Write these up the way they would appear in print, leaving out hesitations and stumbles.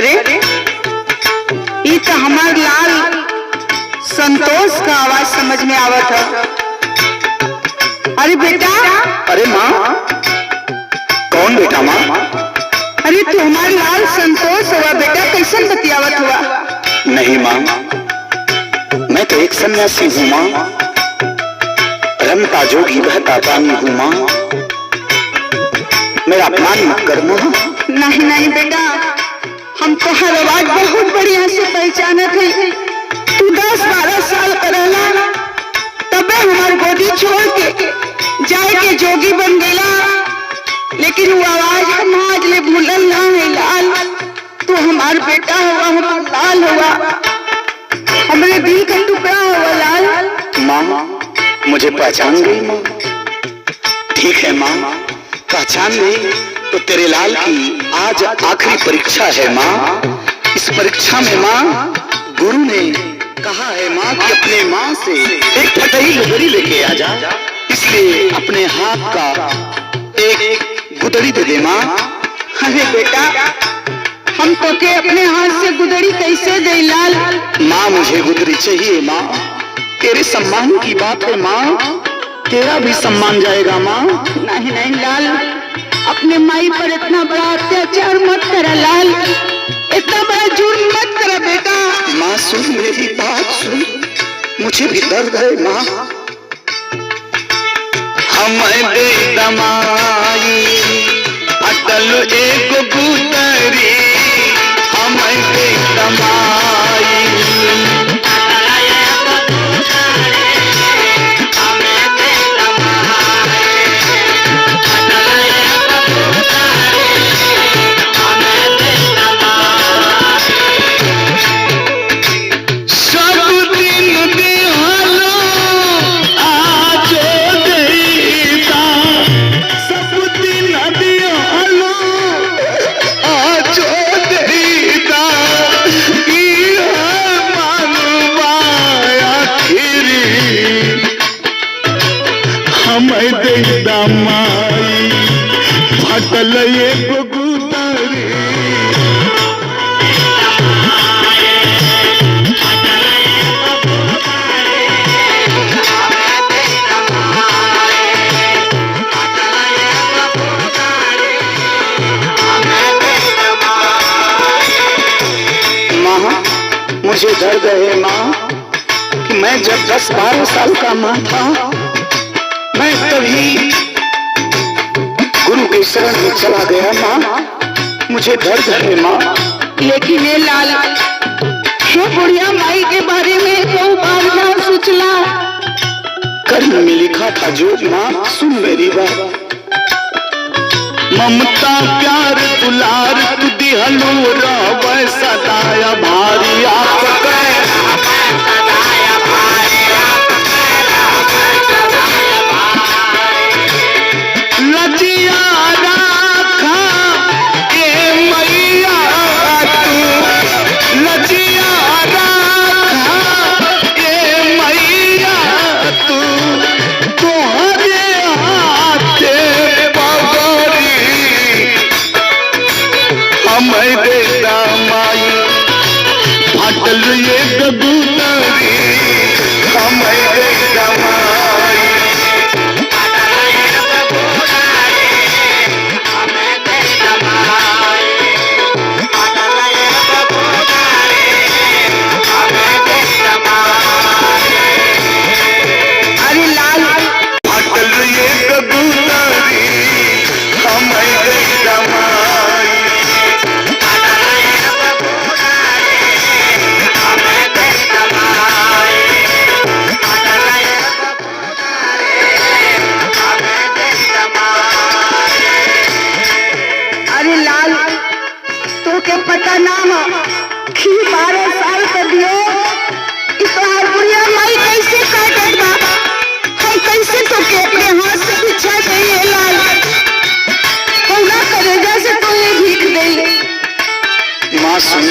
अरे ये तो हमार लाल संतोष का आवाज समझ में आवत है। अरे बेटा। अरे माँ, कौन बेटा माँ? अरे तू हमार लाल संतोष हुआ बेटा, कैसन बतियावत हुआ? नहीं माँ, मैं तो एक सन्यासी हूँ माँ, रमता जोगी बहता पानी हूँ माँ, मेरा अपमान मत कर माँ। नहीं नहीं बेटा, हम तो हर आवाज बहुत बढ़िया से पहचानत है। तू 10-12 साल करला तबे हमार गोदी छोड़ के जाए के जोगी बन गेला, लेकिन वो आवाज हम आज ले भूलल ना है लाल। तू हमार बेटा हुआ, हमार लाल हुआ, हमारे दिल का टुकड़ा हुआ लाल। माँ मुझे पहचान गई माँ? ठीक है माँ, पहचान गई तो तेरे लाल की आज आखिरी परीक्षा है माँ। इस परीक्षा में माँ गुरु ने कहा है माँ कि अपने माँ से एक फटही लुगड़ी लेके आ जा, इसलिए अपने हाथ का एक गुदड़ी दे दे माँ। अरे बेटा, हम तो के अपने हाथ से गुदड़ी कैसे दे लाल? माँ मुझे गुदड़ी चाहिए माँ, तेरे सम्मान की बात है माँ, तेरा भी सम्मान जाएगा माँ। नहीं नहीं लाल, अपने माई पर इतना बड़ा अत्याचार मत करा लाल, इतना बड़ा जुर्म मत करा बेटा। माँ सुन मेरी बात सुन, मुझे भी दर्द है माँ। हम दे दमाई अटल एक गुदरी, हम दे दमाई फटल एक गुदरी। माँ मुझे दर्द है माँ कि मैं जब 10-12 साल का माँ था, मैं तभी गुरु के शरण में चला गया माँ, मुझे दर्द है माँ। लेकिन ये लाल, ये बुढ़िया माई के बारे में तो बार ना सोचला। कर्म में लिखा था जो माँ, सुन मेरी बात। ममता प्यार दुलार तू दिहलू रह सदाया भारी आप पता ना कि 12 साल कर दियो इतहार बुढ़िया माई कैसे काटत बा, हम कैसे तो के अपने हाथ से बिछा गई लाल, कौना करेगा से तो ये भीख दे। माँ सुन,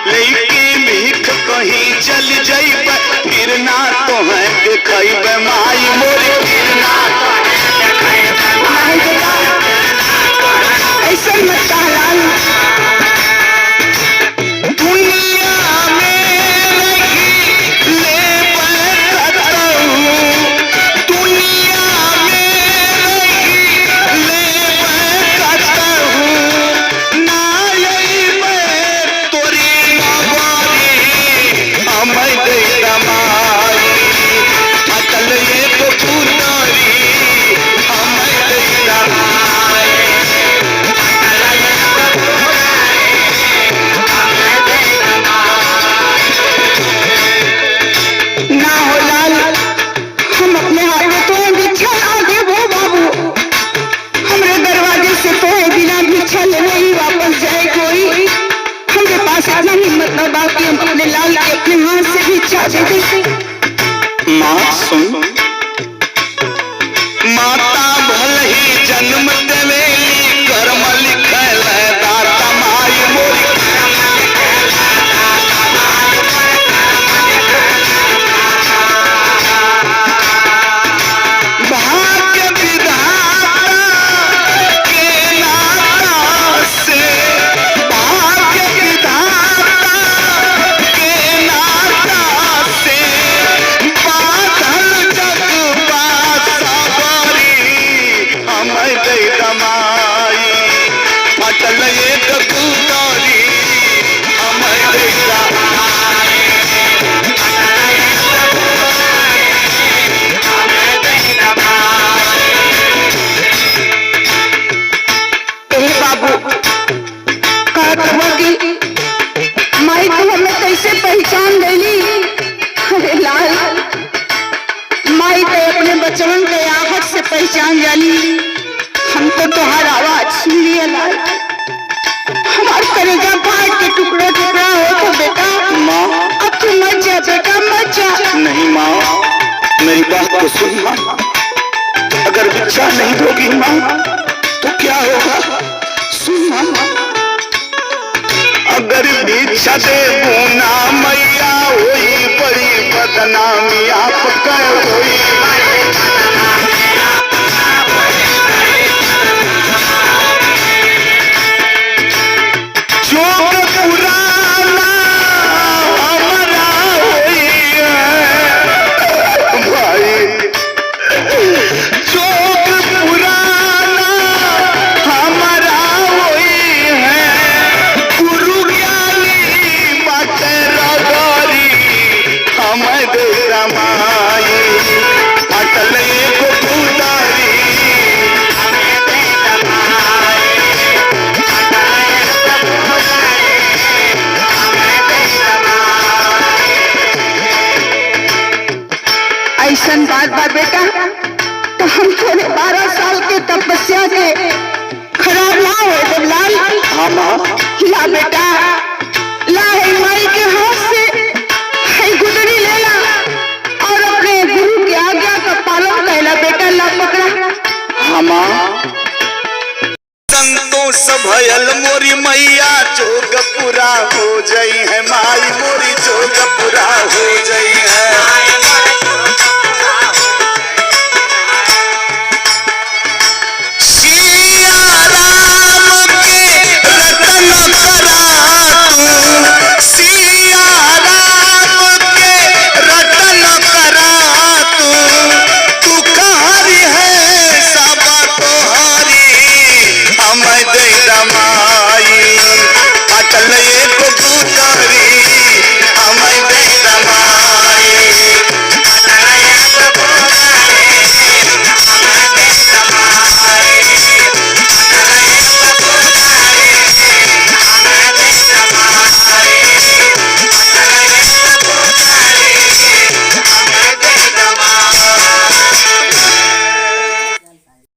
लेके भीख कहीं चल जाइब, फिर ना तो है देखब माई मोरी, फिर ना तो है देखब माई, ऐसे मत कह इतना बाकी हम अपने लाल के अपने हाथ से भी इच्छा दे देते। माँ सुन, माता भल ही जन्म देवेली, कर्म लिखल है दाता माई मोरी। भाग्य विधाता के नाता से, भाग्य विधाता के नाता से बाधल जग बासवरी हमें दे दमाई। फटल एक गुदरी हमें दे दमाई। बाबू माई तो हमें कैसे पहचान गई? अरे लाल, माई तो अपने बचवन के आहट से पहचान जानी। हम तो तुम्हारा आवाज सुन लिया लाल, हमारे कलेजा फाट के टुकड़ा टुकड़ा हो तो बेटा। माँ अब तू मत जा बेटा, मत जा। नहीं माँ, मेरी बात तो सुन माँ। अगर भिक्षा नहीं दोगी माँ तो क्या होगा? सुन माँ, अगर भिक्षा देबू ना मैया होई बड़ी बदनामी आपका होई। जोग पुराना हमारा होई है भाई, जोग पुराना हमारा होई है। गुरु ज्ञानी बाटे रगरी हमें दे रमाई। अटल एक गुदारी हमें दे रमाई। ऐसन बात बा बेटा, तो हम थोड़े 12 साल के तपस्या के खराब ना हो जब लाल। हाँ माँ, ला बेटा, ला है माई के हाथ से है गुदड़ी ले ला और अपने गुरु की आज्ञा का पालन कैला बेटा। ला पकड़ा। हाँ माँ। संतोष भयल मोरी मैया, जोग पूरा हो जाई है माई मोरी, जोग पूरा हो जाई है।